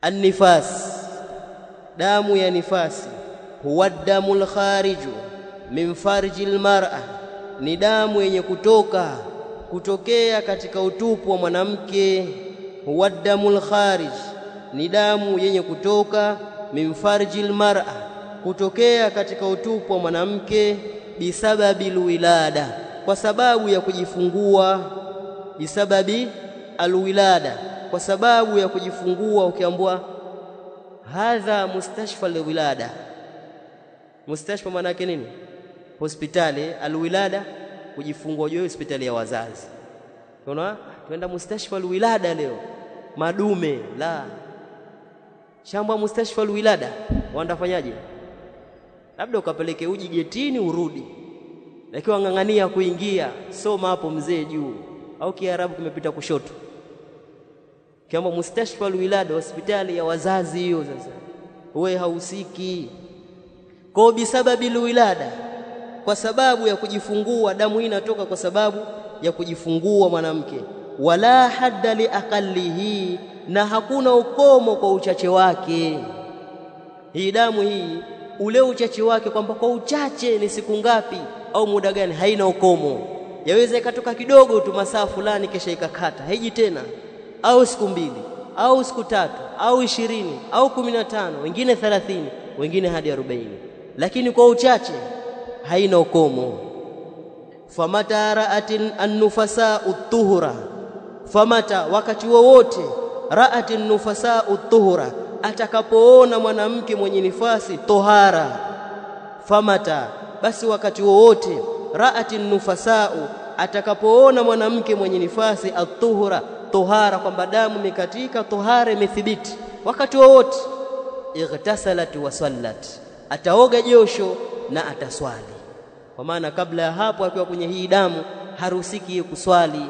An-nifas, damu ya nifasi, huwa damul khariju min farjil mar'a, ni damu yenye kutokea katika utupu wa mwanamke. Huwa damul kharij, ni damu yenye kutoka min farjil mar'a, kutokea katika utupu wa mwanamke. Bisababi alwilada, kwa sababu ya kujifungua. Bisababi alwilada, kwa sababu ya kujifungua. Ukiambiwa hadha mustashfa alwilada, mustashfa maana yake nini? Hospitali. Alwilada kujifungua, je, hospitali ya wazazi. Unaona, twenda mustashfa alwilada leo, madume la shamba. Mustashfa alwilada wandafanyaje? Labda ukapeleke uji getini urudi, lakini wangangania kuingia. Soma hapo mzee juu, au Kiarabu kimepita kushoto. Kama mustashfa alwilada, hospitali ya wazazi hiyo, sasa wewe hausiki. Kwa bisababi alwilada, kwa sababu ya kujifungua. Damu hii inatoka kwa sababu ya kujifungua mwanamke. Wala hadda li aqallihi, na hakuna ukomo kwa uchache wake. Hii damu hii, ule uchache wake, kwamba kwa uchache ni siku ngapi au muda gani, haina ukomo. Yaweza ikatoka kidogo tu masaa fulani, kesha ikakata, haiji tena, au siku mbili au siku tatu au 20 au 15, wengine 30, wengine hadi 40, lakini kwa uchache haina ukomo. Famata ra'atin an-nufasa ut-tuhura, famata, wakati wowote, ra'atin nufasa ut-tuhura, atakapoona mwanamke mwenye nifasi tohara. Famata, basi wakati wowote, ra'atin nufasau, atakapoona mwanamke mwenye nifasi at-tuhura, tohara, kwamba damu imekatika, tohara imethibiti, wakati wowote, ightasalat wa sallat, ataoga josho na ataswali. Kwa maana kabla ya hapo, akiwa kwenye hii damu harusiki kuswali.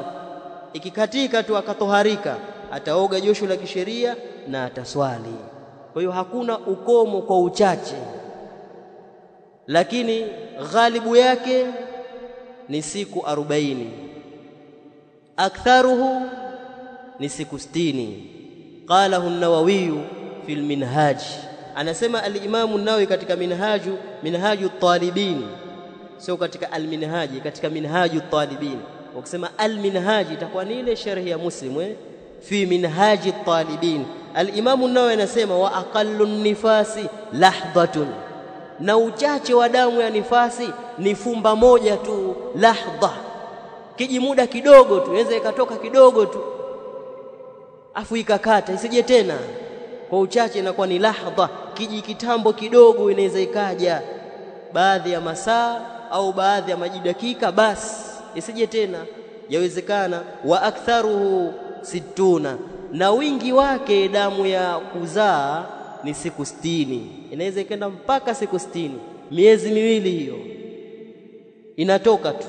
Ikikatika tu akatoharika, ataoga josho la kisheria na ataswali. Kwa hiyo hakuna ukomo kwa uchache, lakini ghalibu yake ni siku 40, aktharuhu ni siku 60. Qalahu an-Nawawi fi al-Minhaj, anasema al-Imam an-Nawawi katika minhaju at-talibin, sio katika al-Minhaji, katika minhaju at-talibin. Ukisema al-Minhaji itakuwa ni ile sharhi ya Muslim, fi minhaji at-talibin. Al-Imam an-Nawawi anasema wa aqallu an-nifasi lahdhatun, na uchache wa damu ya nifasi ni fumba moja tu. Lahdha, kijimuda kidogo tu, inaweza ikatoka kidogo tu afu ikakata isije tena. Kwa uchache inakuwa ni lahdha, kitambo kidogo, inaweza ikaja baadhi ya masaa au baadhi ya majidakika, basi isije tena, yawezekana. Wa aktharuhu 60, na wingi wake damu ya kuzaa ni siku 60, inaweza ikenda mpaka siku 60, miezi miwili hiyo inatoka tu,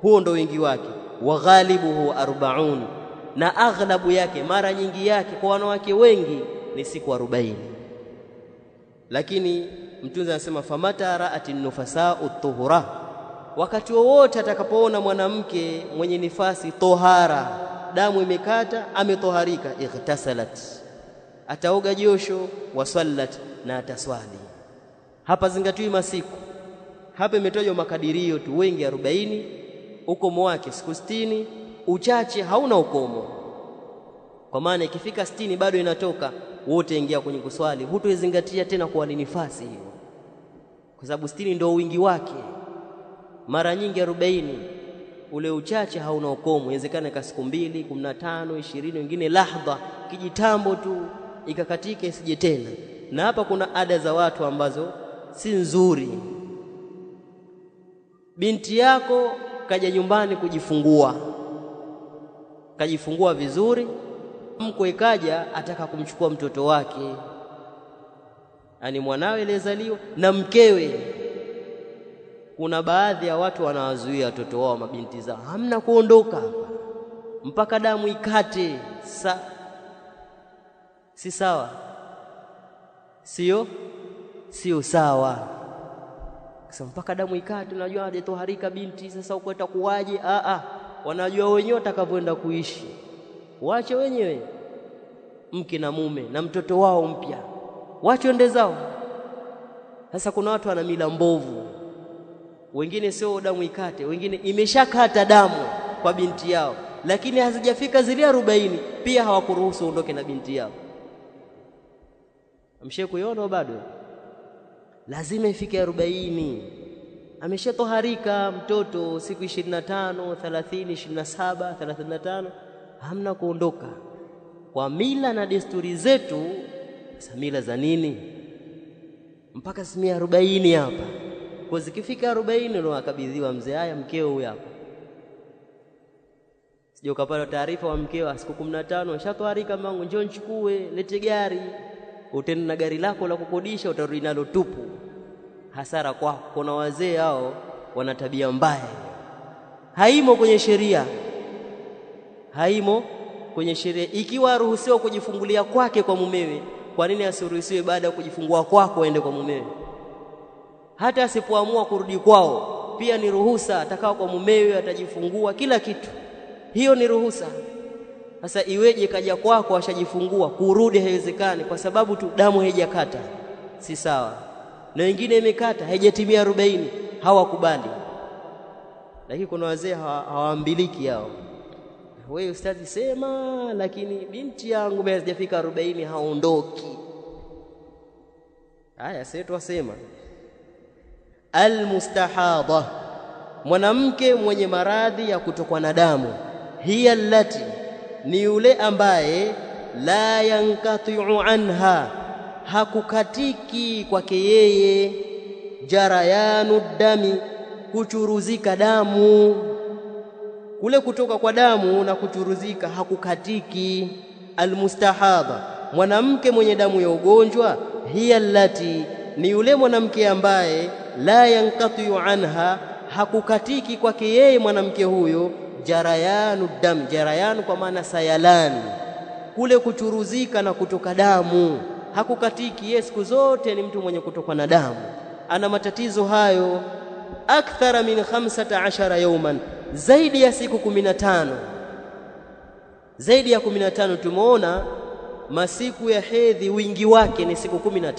huo ndo wingi wake. Wa ghalibuhu 40, na aghlabu yake, mara nyingi yake kwa wanawake wengi ni siku 40. Lakini Mtume anasema famata ra'atin nufasa ut-tuhura, wakati wowote atakapoona mwanamke mwenye nifasi tohara, damu imekata, ametoharika, ightasalat, ataoga josho, wasallat, na ataswali. Hapa zingatiwi masiku, hapa imetajwa makadirio tu, wengi 40, ukomo wake siku 60, uchache hauna ukomo. Kwa maana ikifika 60 bado inatoka, wote ingia kwenye kuswali, hutoizingatia tena kwa ni nifasi hiyo, kwa sababu 60 ndio wingi wake. Mara nyingi 40, ule uchache hauna ukomo. Inawezekana ka siku 2, 15, 20, wengine lahdha, kijitambo tu ikakatika isije tena. Na hapa kuna ada za watu ambazo si nzuri. Binti yako kaja nyumbani kajifungua vizuri, mkwe kaja ataka kumchukua mtoto wake, yani mwanawe aliyezaliwa na mkewe. Kuna baadhi ya watu wanawazuia watoto wao, mabinti zao, hamna kuondoka hapa mpaka damu ikate. Si sawa, sio sawa. Sasa mpaka damu ikate, unajua hajatoharika binti, sasa uko itakuwaje? Wanajua wenyewe watakavyoenda kuishi, waache wenyewe. mke na mume na mtoto wao mpya, wacho ende zao. Sasa kuna watu wana mila mbovu, wengine sio damu ikate, wengine imeshakata damu kwa binti yao, lakini hazijafika zile 40 pia hawakuruhusu ondoke na binti yao. Amshekuiona bado? Lazima ifike 40. Ameshatoharika mtoto siku 25, 30, 27, 35, hamna kuondoka. Kwa mila na desturi zetu, sasa mila za nini? Mpaka 40 hapa. Kwa zikifika 40 ndio akabidhiwa mzee, haya mkeo huyu hapa. Sije ukapata taarifa wa mkeo siku 15 ashatoharika, mangu njoo nichukue, lete gari. Utenda na gari lako la kukodisha, utarudi nalo tupu. Hasara kwako. Kuna wazee hao wana tabia mbaya, haimo kwenye sheria, haimo kwenye sheria. Ikiwa aruhusiwa kujifungulia kwake kwa mumewe, kwa nini asiruhusiwe baada ya kujifungua kwako aende kwa mumewe? Hata asipoamua kurudi kwao pia ni ruhusa, atakao kwa mumewe, atajifungua kila kitu, hiyo ni ruhusa. Sasa iweje kaja kwako ashajifungua, kurudi haiwezekani kwa sababu tu damu haijakata? Si sawa. Na wengine imekata haijatimia 40, hawakubali. Lakini kuna wazee hawaambiliki hao. Wewe ustadi sema, lakini binti yangu bado hajafika 40 haondoki. Haya sasa tuwasema almustahadha, mwanamke mwenye maradhi ya kutokwa na damu, hiya allati, ni yule ambaye la yankati'u anha, hakukatiki kwake yeye, jarayanu dami, kuchuruzika damu, kule kutoka kwa damu na kuchuruzika hakukatiki. Almustahadha, mwanamke mwenye damu ya ugonjwa, hiya allati, ni yule mwanamke ambaye la yankati'u anha, hakukatiki kwake yeye mwanamke huyo, jarayanu dam, jarayanu kwa maana sayalan, kule kuchuruzika na kutoka damu hakukatiki. Yeye siku zote ni mtu mwenye kutoka na damu, ana matatizo hayo. Akthara min 15 yawman, zaidi ya siku 15, zaidi ya 15. Tumeona masiku ya hedhi wingi wake ni siku 15.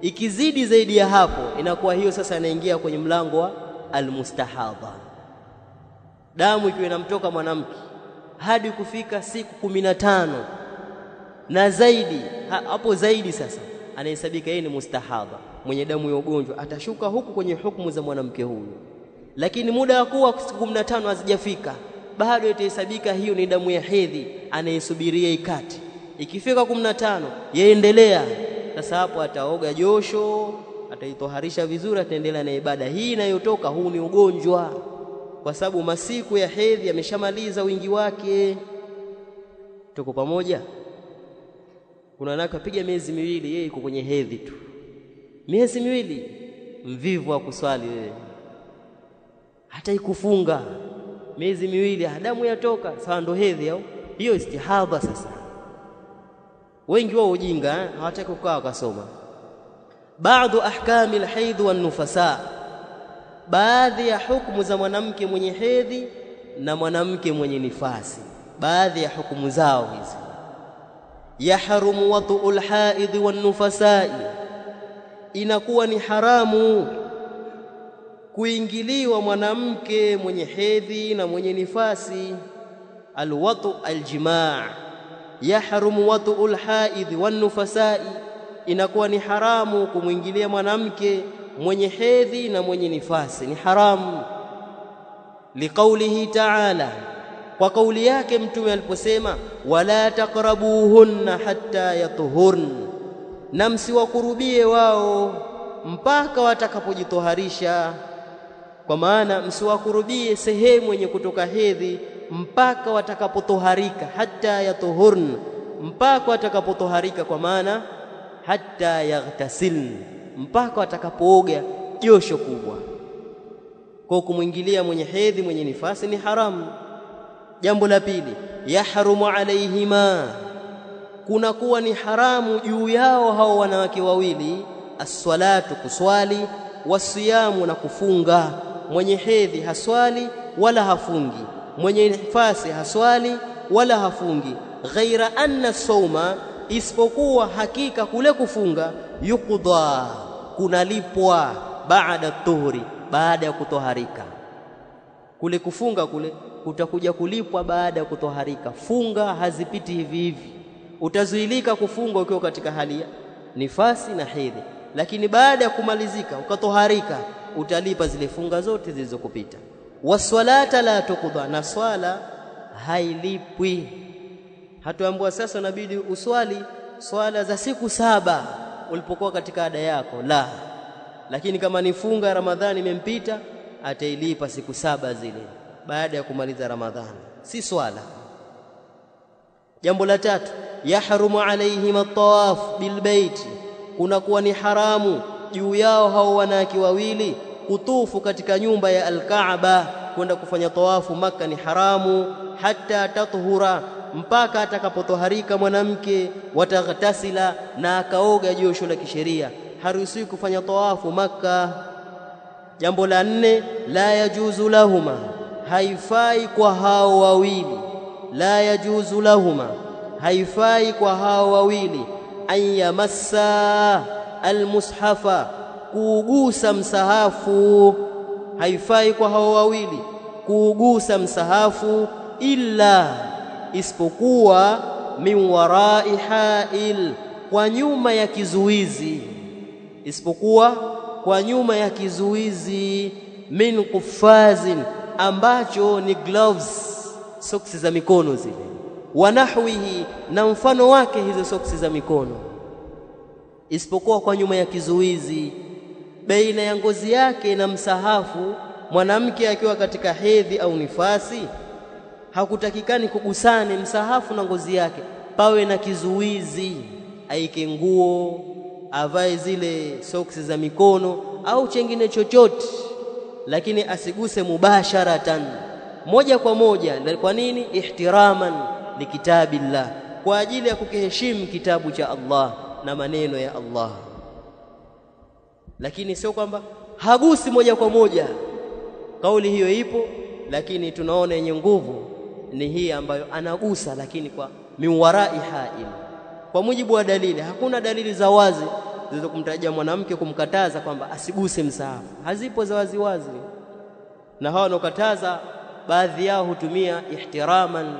Ikizidi zaidi ya hapo inakuwa hiyo sasa anaingia kwenye mlango wa almustahadha. Damu ikiwa inamtoka mwanamke hadi kufika siku 15 na zaidi, hapo zaidi sasa anahesabika yeye ni mustahadha, mwenye damu ya ugonjwa, atashuka huku kwenye hukumu za mwanamke huyu. Lakini muda wa kuwa siku 15 hazijafika, bado itahesabika hiyo ni damu ya hedhi, anayesubiria ikati. Ikifika 15 yaendelea. Sasa hapo ataoga josho, ataitoharisha vizuri, ataendelea na ibada hii inayotoka. Huu ni ugonjwa, kwa sababu masiku ya hedhi yameshamaliza wingi wake. Tuko pamoja? Kuna wanawake piga miezi 2 yeye yuko kwenye hedhi tu, miezi 2, mvivu wa kuswali wewe, hata ikufunga miezi 2, damu yatoka, sawa ndo hedhi au hiyo istihadha. Sasa wengi wao ujinga, hawataki kukaa wakasoma. Baadhi ahkami alhaidh wan nufasa, baadhi ya hukumu za mwanamke mwenye hedhi na mwanamke mwenye nifasi, baadhi ya hukumu zao hizi. Yahrumu watu'ul haidh wan nufasai, inakuwa ni haramu kuingiliwa mwanamke mwenye hedhi na mwenye nifasi. Alwatu aljimaa, yahrumu watu'ul haidh wan nufasai, inakuwa ni haramu kumwingilia mwanamke mwenye hedhi na mwenye nifasi, ni haramu. Liqaulihi ta'ala, kwa kauli yake Mtume aliposema wala taqrabuhunna hatta yatuhurn, na msiwakurubie wao mpaka watakapojitoharisha. Kwa maana msiwakurubie sehemu yenye kutoka hedhi mpaka watakapotoharika, hatta yatuhurn, mpaka watakapotoharika, kwa maana hatta yaghtasiln, mpaka watakapooga josho kubwa. Kwa kumwingilia mwenye hedhi mwenye nifasi ni haramu. Jambo la pili, yahrumu alaihima, kunakuwa ni haramu juu yao hao wanawake wawili, as-salatu, kuswali, wasiyamu, na kufunga. Mwenye hedhi haswali wala hafungi, mwenye nifasi haswali wala hafungi. ghaira anna sawma, isipokuwa hakika kule kufunga, yuqda, kunalipwa baada tuhuri, baada ya kutoharika. Kule kufunga kule utakuja kulipwa baada ya kutoharika. Funga hazipiti hivi hivi. Utazuilika kufunga ukiwa katika hali ya nifasi na hedhi, lakini baada ya kumalizika ukatoharika, utalipa zile funga zote zilizokupita. Waswalata la tuqda, na swala hailipwi. Hatuambiwa sasa inabidi uswali swala za siku 7 ulipokuwa katika ada yako, la. Lakini kama ni funga Ramadhani imempita, atailipa siku 7 zile baada ya kumaliza Ramadhani, si swala. Jambo la tatu, yahrumu alaihim at-tawaf bilbait, kunakuwa ni haramu juu yao hao wanawake wawili kutufu katika nyumba ya Al-Kaaba, kwenda kufanya tawafu Makka ni haramu, hata tatuhura, mpaka atakapotoharika mwanamke, wataghtasila, na akaoga josho la kisheria, haruhusiwi kufanya tawafu Makka. Jambo la 4, la yajuzu lahuma, haifai kwa hao wawili, la yajuzu lahuma, haifai kwa hao wawili, an yamassa almushafa, kuugusa msahafu. Haifai kwa hao wawili kuugusa msahafu, illa, isipokuwa min warai hail, kwa nyuma ya kizuizi, isipokuwa kwa nyuma ya kizuizi, min kuffazin, ambacho ni gloves, soksi za mikono zile, wanahwihi, na mfano wake hizo soksi za mikono. Isipokuwa kwa nyuma ya kizuizi baina ya ngozi yake na msahafu. Mwanamke akiwa katika hedhi au nifasi, hakutakikani kugusane msahafu na ngozi yake, pawe na kizuizi. Aike nguo, avae zile soksi za mikono au chengine chochote, lakini asiguse mubasharatan, moja kwa moja. Kwa nini? Ihtiraman likitabillah, kwa ajili ya kukiheshimu kitabu cha Allah na maneno ya Allah. Lakini sio kwamba hagusi moja kwa moja. Kauli hiyo ipo, lakini tunaona yenye nguvu ni hii ambayo anagusa, lakini kwa miwarai hail, kwa mujibu wa dalili. Hakuna dalili za wazi zilizokumtajia mwanamke kumkataza kwamba asiguse msahafu, hazipo za wazi wazi. Na hao wanaokataza baadhi yao hutumia ihtiraman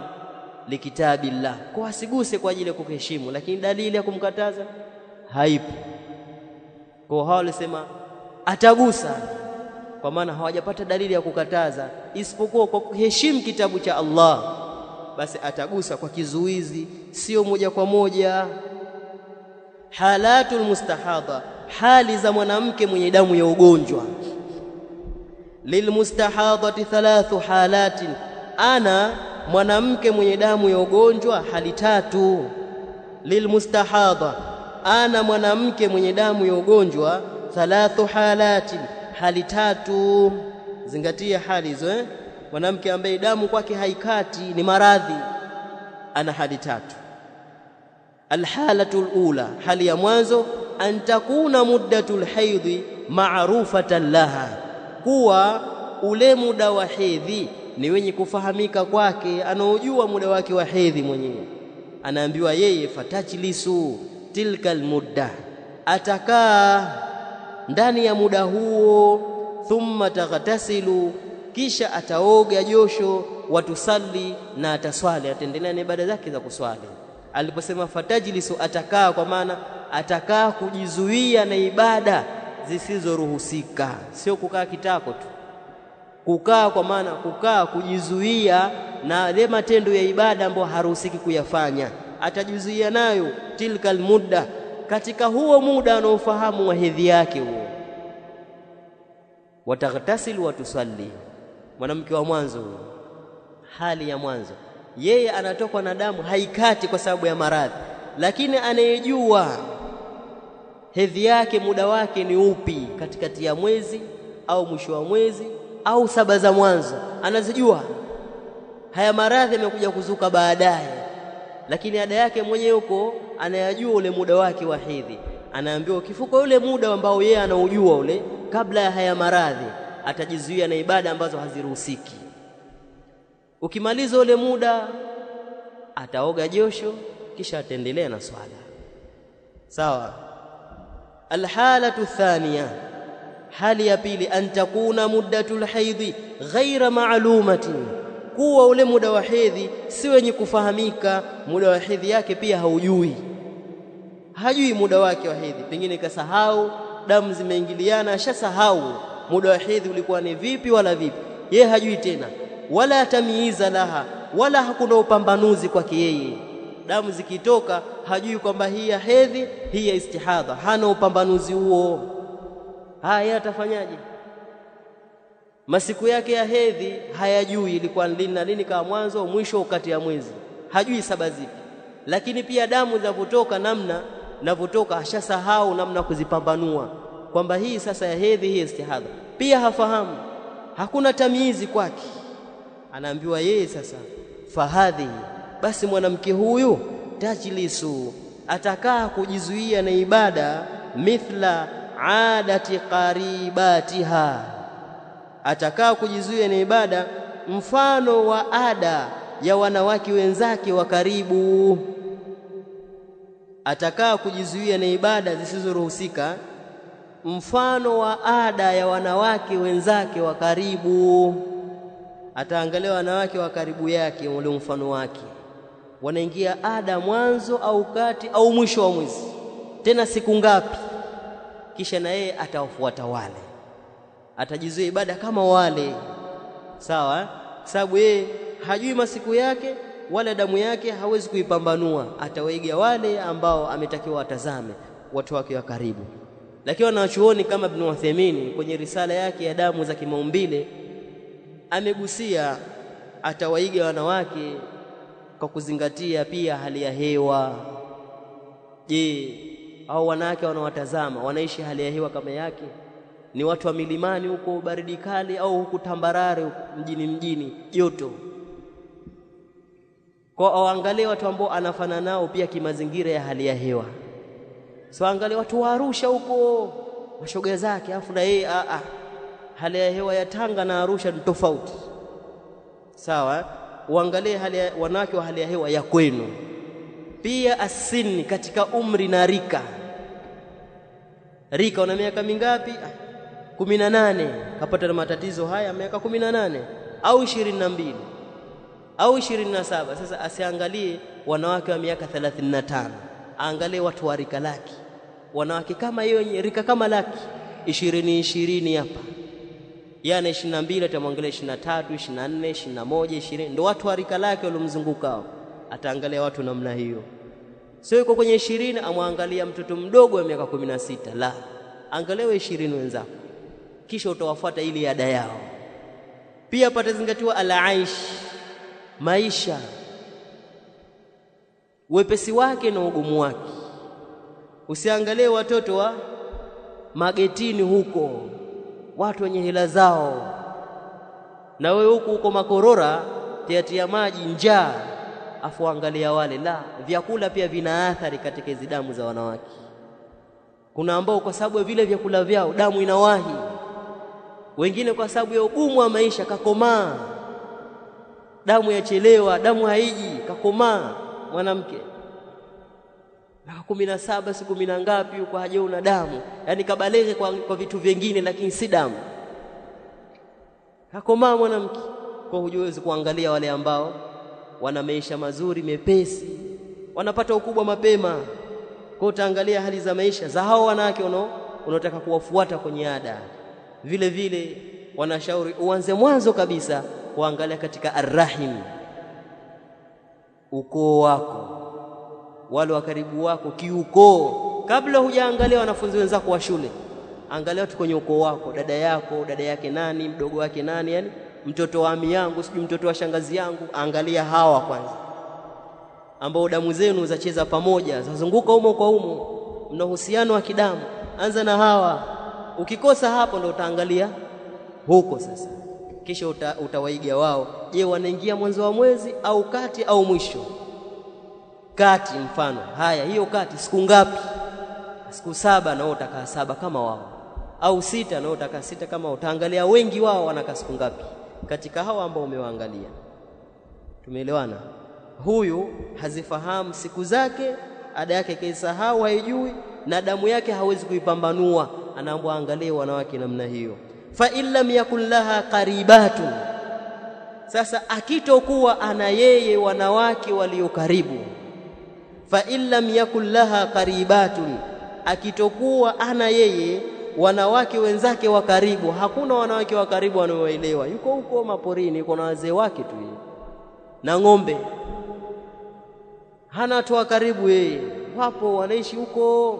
likitabillah, kwa asiguse kwa ajili ya kuheshimu, lakini dalili ya kumkataza haipo. Kwa hao walisema atagusa, kwa maana hawajapata dalili ya kukataza, isipokuwa kwa kuheshimu kitabu cha Allah, basi atagusa kwa kizuizi, sio moja kwa moja. Halatul mustahadha, hali za mwanamke mwenye damu ya ugonjwa. Lilmustahadhati 3 halatin, ana mwanamke mwenye damu ya ugonjwa hali 3. Lilmustahadha, ana mwanamke mwenye damu ya ugonjwa 3 halatin, hali 3. Zingatia hali hizo Mwanamke ambaye damu kwake haikati, ni maradhi, ana hali 3. Alhalatul ula, hali ya mwanzo, an takuna muddatul haidhi ma'rufatan laha, kuwa ule muda wa hedhi ni wenye kufahamika kwake, anaojua muda wake wa hedhi mwenyewe. Anaambiwa yeye fatajlisu tilka almudda, atakaa ndani ya muda huo, thumma taghtasilu, kisha ataoga josho, watusalli, na ataswali, ataendelea na ibada zake za kuswali. Aliposema fatajlisu, atakaa, kwa maana atakaa kujizuia na ibada zisizoruhusika, sio kukaa kitako tu. Kukaa kwa maana kukaa kujizuia na ile matendo ya ibada ambayo haruhusiki kuyafanya, atajizuia nayo. Tilka almudda, katika huo muda anaofahamu wa hedhi yake huo. Wataghtasil wa tusalli, mwanamke wa mwanzo, hali ya mwanzo, yeye anatokwa na damu haikati kwa sababu ya maradhi, lakini anayejua hedhi yake muda wake ni upi, katikati ya mwezi au mwisho wa mwezi au 7 za mwanzo, anazijua. Haya maradhi yamekuja kuzuka baadaye, lakini ada yake mwenyewe huko anayajua ule muda wake wa hedhi. Anaambiwa kifuko ule muda ambao yeye anaujua ule kabla ya haya maradhi, atajizuia na ibada ambazo haziruhusiki. Ukimaliza ule muda ataoga josho kisha ataendelea na swala. Sawa. Alhalatu thaniya, hali ya pili, an takuna muddatul haidhi ghaira ma'lumatin, kuwa ule muda wa hedhi si wenye kufahamika. Muda wa hedhi yake pia haujui, hajui muda wake wa hedhi, pengine kasahau, damu zimeingiliana, ashasahau muda wa hedhi ulikuwa ni vipi wala vipi, yeye hajui tena. Wala tamyiza laha, wala hakuna upambanuzi kwake yeye. Damu zikitoka hajui kwamba hii ya hedhi, hii ya istihadha, hana upambanuzi huo. Haya, atafanyaje? Masiku yake ya hedhi hayajui, ilikuwa lini na lini, kama mwanzo au mwisho kati ya mwezi, hajui saba zipi. Lakini pia damu zinapotoka, namna ninavyotoka ashasahau namna kuzipambanua kwamba hii sasa ya hedhi, hii istihadha, pia hafahamu, hakuna tamyizi kwake. Anaambiwa yeye sasa, fahadhi, basi mwanamke huyu, tajlisu, atakaa kujizuia na ibada, mithla adati qaribatiha, atakaa kujizuia na ibada mfano wa ada ya wanawake wenzake wa karibu. Atakaa kujizuia na ibada zisizoruhusika mfano wa ada ya wanawake wenzake wa karibu. Ataangalia wanawake wa karibu yake, ule mfano wake, wanaingia ada mwanzo au kati au mwisho wa mwezi, tena siku ngapi, kisha na yeye atawafuata wale, atajizuia ibada kama wale. Sawa, sababu yeye hajui masiku yake wala damu yake, hawezi kuipambanua, atawaiga wale ambao ametakiwa atazame, watu wake wa karibu. Lakini wanachuoni kama Ibn Uthaymeen kwenye risala yake ya damu za kimaumbile amegusia atawaiga wanawake kwa kuzingatia pia hali ya hewa. Je, au wanawake wanaowatazama wanaishi hali ya hewa kama yake? Ni watu wa milimani huko baridi kali, au huku tambarare mjini joto? Kwa waangalie watu ambao anafanana nao pia kimazingira ya hali ya hewa. So angalie watu wa Arusha huko, mashoga zake, afu na yeye hali ya hewa ya Tanga na Arusha ni tofauti. Sawa, uangalie hali ya wanawake wa hali ya hewa ya kwenu. Pia asini, katika umri na rika. Rika una miaka mingapi? 18, kapata na matatizo haya miaka 18 au 22 au 27. Sasa asiangalie wanawake wa miaka 35, aangalie watu wa rika laki, wanawake kama hiyo rika kama laki 20 hapa, yana 22, atamwangalia 23, 24, 21, 20, ndio watu wa rika lake waliomzunguka. Ataangalia watu namna hiyo. Sio yuko kwenye 20 amwangalia mtoto mdogo wa miaka 16, la, angalia 20 wenzako, kisha utawafuata ili ada yao. Pia patazingatiwa al-aish, maisha, wepesi wake na ugumu wake. Usiangalie watoto wa magetini huko, watu wenye hela zao, na wewe huko makorora tiatia maji, njaa, afu angalia wale. La, vyakula pia vina athari katika hizo damu za wanawake. Kuna ambao kwa sababu vile vyakula vyao damu inawahi, wengine kwa sababu ya ugumu wa maisha kakomaa, damu yachelewa, damu haiji, kakomaa mwanamke miaka 17, siku 10 ngapi huko, hajaona damu, yani kabalege kwa vitu vingine, lakini si damu, kakomaa mwanamke. Kwa hujuwezi kuangalia wale ambao wana maisha mazuri mepesi, wanapata ukubwa mapema. Kwa utaangalia hali za maisha za hao wanawake unaotaka kuwafuata kwenye ada. Vile vile wanashauri uanze mwanzo kabisa kuangalia katika arrahim, ukoo wako, wale wa karibu wako kiukoo, kabla hujaangalia wanafunzi wenzako wa shule. Angalia tu kwenye ukoo wako, dada yako, dada yake nani, mdogo wake nani, yani mtoto wa ami yangu, sijui mtoto wa shangazi yangu. Angalia hawa kwanza, ambao damu zenu zacheza pamoja, zazunguka humo kwa humo, mna uhusiano wa kidamu. Anza na hawa. Ukikosa hapo ndo utaangalia huko sasa, kisha utawaiga wao. Je, wanaingia mwanzo wa mwezi au kati au mwisho? Kati mfano. Haya, hiyo kati siku ngapi? Siku 7, na wewe utakaa 7 kama wao, au 6 na wewe utakaa 6 kama wao. Utaangalia wengi wao wanakaa siku ngapi katika hao ambao umewaangalia. Tumeelewana? huyu hazifahamu siku zake, ada yake kaisahau, haijui, na damu yake hawezi kuipambanua. Anaambiwa angalie wanawake namna hiyo. Fa illam yakul laha qaribatun, sasa akitokuwa ana yeye wanawake walio karibu. Fa illam yakul laha qaribatun, akitokuwa ana yeye wanawake wenzake wa karibu. Hakuna wanawake wa karibu wanaoelewa, yuko huko maporini, yuko na wazee wake tu na ng'ombe, hana watu wa karibu yeye. Wapo wanaishi huko,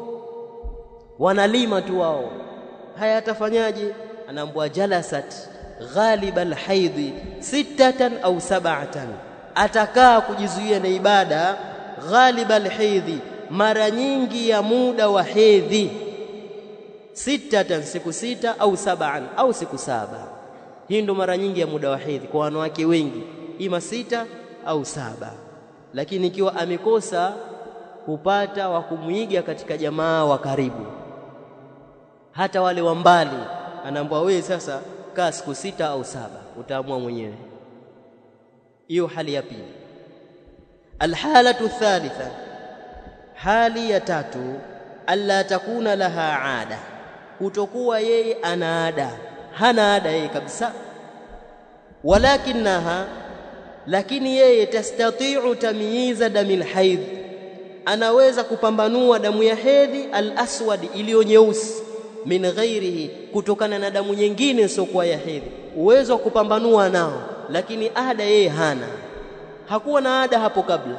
wanalima tu wao. Haya, atafanyaje? Anaambiwa jalasat ghalib alhaidhi 6 au 7, atakaa kujizuia na ibada ghalib alhaidhi, mara nyingi ya muda wa hedhi, 6, siku 6, au 7, au siku 7. Hii ndo mara nyingi ya muda wa hedhi kwa wanawake wengi, ima 6 au 7. Lakini ikiwa amekosa kupata wa kumuiga katika jamaa wa karibu, hata wale wa mbali, anaambiwa wewe sasa kaa siku 6 au 7, utaamua mwenyewe. Hiyo hali ya pili. Alhalatu thalitha, hali ya tatu, alla takuna laha ada, kutokuwa yeye ana ada, hana ada yeye kabisa. Walakinaha, lakini yeye tastati'u tamyiza damil haidh, anaweza kupambanua damu ya hedhi al-aswad, iliyo nyeusi, min ghairihi, kutokana na damu nyingine sio kwa ya hedhi. Uwezo wa kupambanua nao, lakini ada yeye hana. Hakuwa na ada hapo kabla,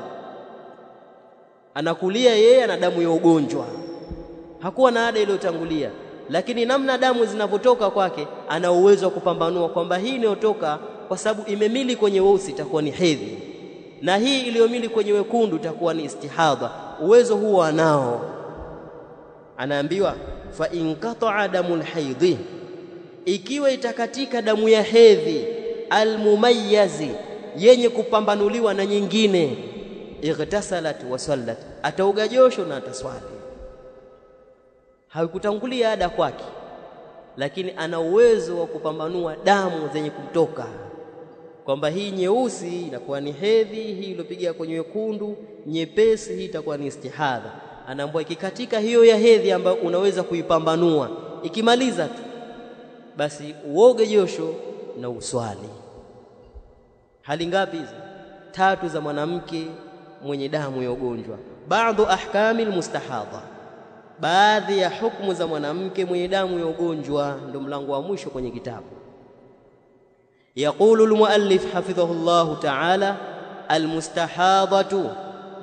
anakulia yeye ana damu ya ugonjwa, hakuwa na ada iliyotangulia, lakini namna damu zinavyotoka kwake ana uwezo wa kupambanua kwamba hii inayotoka kwa sababu imemili kwenye weusi itakuwa ni hedhi, na hii iliyomili kwenye wekundu itakuwa ni istihadha. Uwezo huo anao. Anaambiwa fa in qata'a damul haidhi, ikiwa itakatika damu ya hedhi almumayyazi, yenye kupambanuliwa na nyingine, igtasalat wa sallat, ataoga josho na ataswali. Haikutangulia ada kwake, lakini ana uwezo wa kupambanua damu zenye kutoka kwamba hii nyeusi inakuwa ni hedhi, hii iliyopiga kwenye wekundu nyepesi hii itakuwa ni istihadha. Anaambiwa ikikatika hiyo ya hedhi ambayo unaweza kuipambanua, ikimaliza tu basi uoge josho na uswali. Hali ngapi hizo? 3 za mwanamke mwenye damu ya ugonjwa. Baadhi ahkamil mustahadha, baadhi ya hukumu za mwanamke mwenye damu ya ugonjwa, ndio mlango wa mwisho kwenye kitabu. Yaqulu almuallif hafidhahullahu ta'ala, almustahadhatu,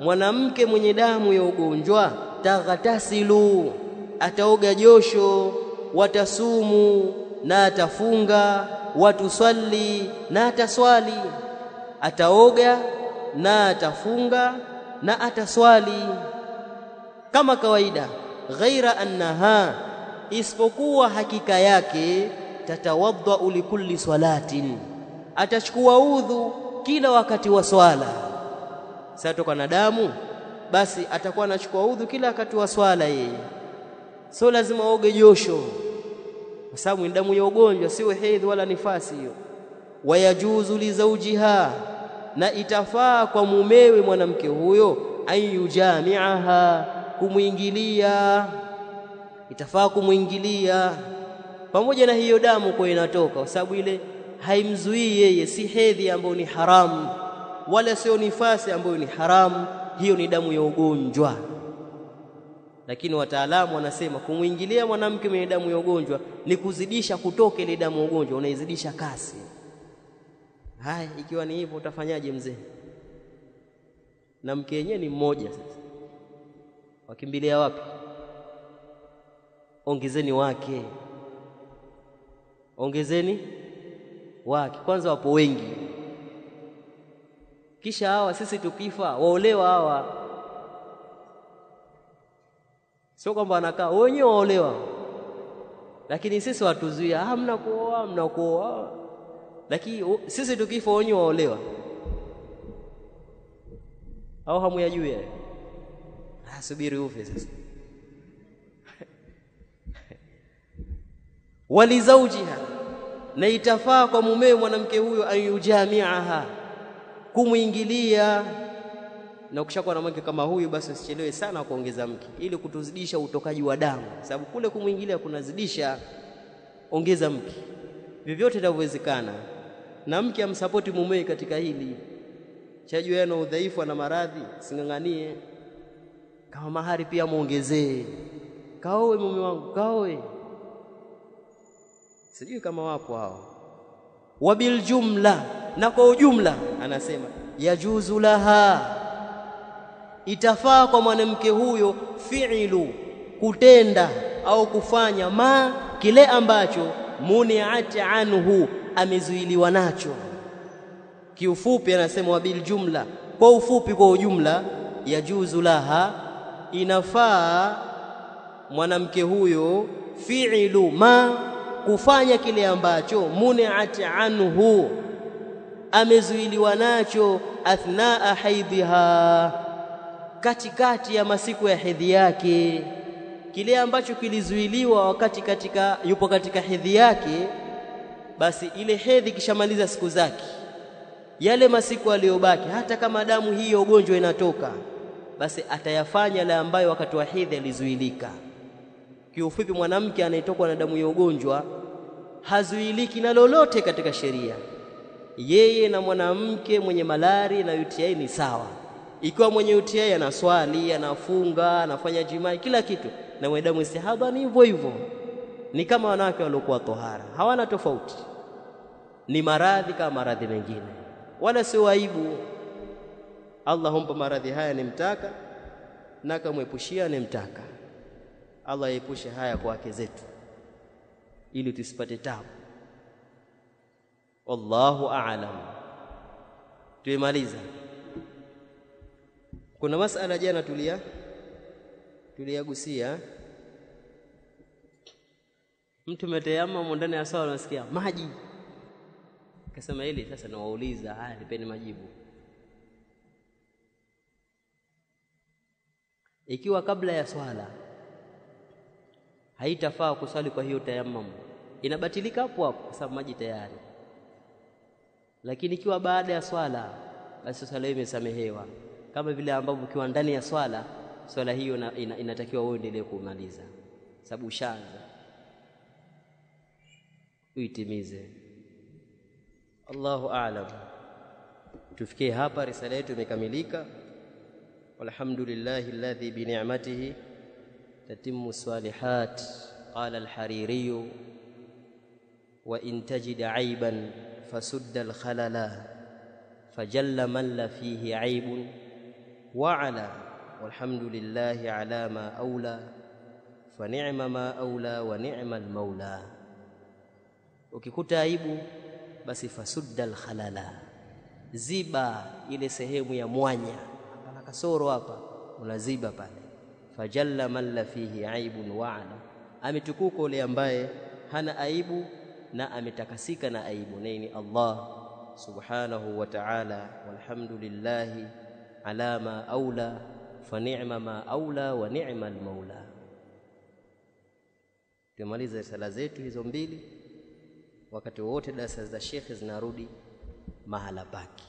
mwanamke mwenye damu ya ugonjwa, taghtasilu, ataoga josho, watasumu, na atafunga, watusalli, na ataswali. Ataoga na atafunga na ataswali kama kawaida. Ghaira annaha, isipokuwa hakika yake, tatawadda likulli salatin, atachukua udhu kila wakati wa swala. Sasa toka na damu, basi atakuwa anachukua udhu kila wakati wa swala yeye, sio lazima aoge josho, kwa sababu ni damu ya ugonjwa, sio hedhi wala nifasi hiyo. Wayajuzu li zawjiha, na itafaa kwa mumewe mwanamke huyo, ayujamiaha, kumuingilia, itafaa kumuingilia pamoja na hiyo damu kwa inatoka, kwa sababu ile haimzuii yeye, si hedhi ambayo ni haramu wala sio nifasi ambayo ni haramu, hiyo ni damu ya ugonjwa. Lakini wataalamu wanasema kumuingilia mwanamke mwenye damu ya ugonjwa ni kuzidisha kutoka ile damu ya ugonjwa, unaizidisha kasi. Haya, ikiwa ni hivyo utafanyaje mzee? Na mke yenyewe ni mmoja, sasa wakimbilia wapi? Ongezeni wake, ongezeni wake. Kwanza wapo wengi, kisha hawa sisi tukifa waolewa hawa, sio kwamba wanakaa wenyewe waolewa, lakini sisi watuzuia, hamna kuoa, hamna kuoa. Lakini sisi tukifa wenyewe waolewa, au hamuyajui yeye? Subiri ufe sasa. Walizaujiha, na itafaa kwa mumewe mwanamke huyo, ayujamiaha, kumuingilia, na ukishakuwa na mke kama huyu basi usichelewe sana kuongeza mke ili kutuzidisha utokaji wa damu, sababu kule kumuingilia kunazidisha. Ongeza mke vyovyote inavyowezekana, na mke amsapoti mumewe katika hili. Chajua yana udhaifu na maradhi, singanganie. Kama mahari pia muongezee, kaoe mume wangu, kaoe. Sijui kama wapo hao. Wabil jumla, na kwa ujumla anasema yajuzu laha, itafaa kwa mwanamke huyo fi'lu, kutenda au kufanya ma, kile ambacho muni'at anhu, amezuiliwa nacho. Kiufupi anasema wabil jumla, kwa ufupi, kwa ujumla, yajuzu laha, inafaa mwanamke huyo fi'lu ma, kufanya kile ambacho muni'at anhu, amezuiliwa nacho, athnaa haidhiha, katikati ya masiku ya hedhi yake. Kile ambacho kilizuiliwa wakati yupo katika hedhi yake, basi ile hedhi kishamaliza siku zake, yale masiku aliyobaki, hata kama damu hii ya ugonjwa inatoka, basi atayafanya yale ambayo wakati wa hedhi alizuilika. Kiufupi, mwanamke anayetokwa na damu ya ugonjwa hazuiliki na lolote katika sheria. Yeye na mwanamke mwenye malari na UTI ni sawa. Ikiwa mwenye UTI anaswali, anafunga, anafanya jimai, kila kitu, na mwenye damu istihadha ni hivyo hivyo. Ni kama wanawake waliokuwa tohara, hawana tofauti. Ni maradhi kama maradhi mengine, wala sio aibu. Allah humpa maradhi haya nimtaka, na kamwepushia nimtaka. Allah aepushe haya kwa wake zetu ili tusipate tabu. Wallahu a'lam. Tumemaliza. Kuna masala jana tuliyagusia. Mtu meteyama ndani ya swala, unasikia maji, akasema hili sasa nawauliza, haya nipeni majibu. Ikiwa kabla ya swala haitafaa kusali, kwa hiyo tayammum inabatilika hapo hapo kwa sababu maji tayari. Lakini ikiwa baada ya swala, basi swala hiyo imesamehewa, kama vile ambavyo ukiwa ndani ya swala, swala hiyo inatakiwa uendelee kumaliza, sababu ushaanza, uitimize. Allahu a'lam. Tufikie hapa, risala yetu imekamilika. Walhamdulillahi alladhi bi ni'matihi tatimmu salihat. Qala al-Hariri: wa in tajid 'ayban fasudda al-khalala, fajalla man la fihi 'aybun wa 'ala, walhamdulillahi 'ala ma awla, fa ni'ma ma awla wa ni'ma al-mawla. Ukikuta aibu, basi fasudda al-khalala, ziba ile sehemu ya mwanya, hapa kasoro hapa, unaziba pale. Fajalla man la fihi aibun wa ala, ametukuka yule ambaye hana aibu na ametakasika na aibu, ni Allah subhanahu wa ta'ala. Walhamdulillahi ala ma aula, fa ni'ma ma aula wa ni'ma al-maula. Tumaliza sala zetu hizo mbili. Wakati wote darasa za Sheikh zinarudi mahala pake.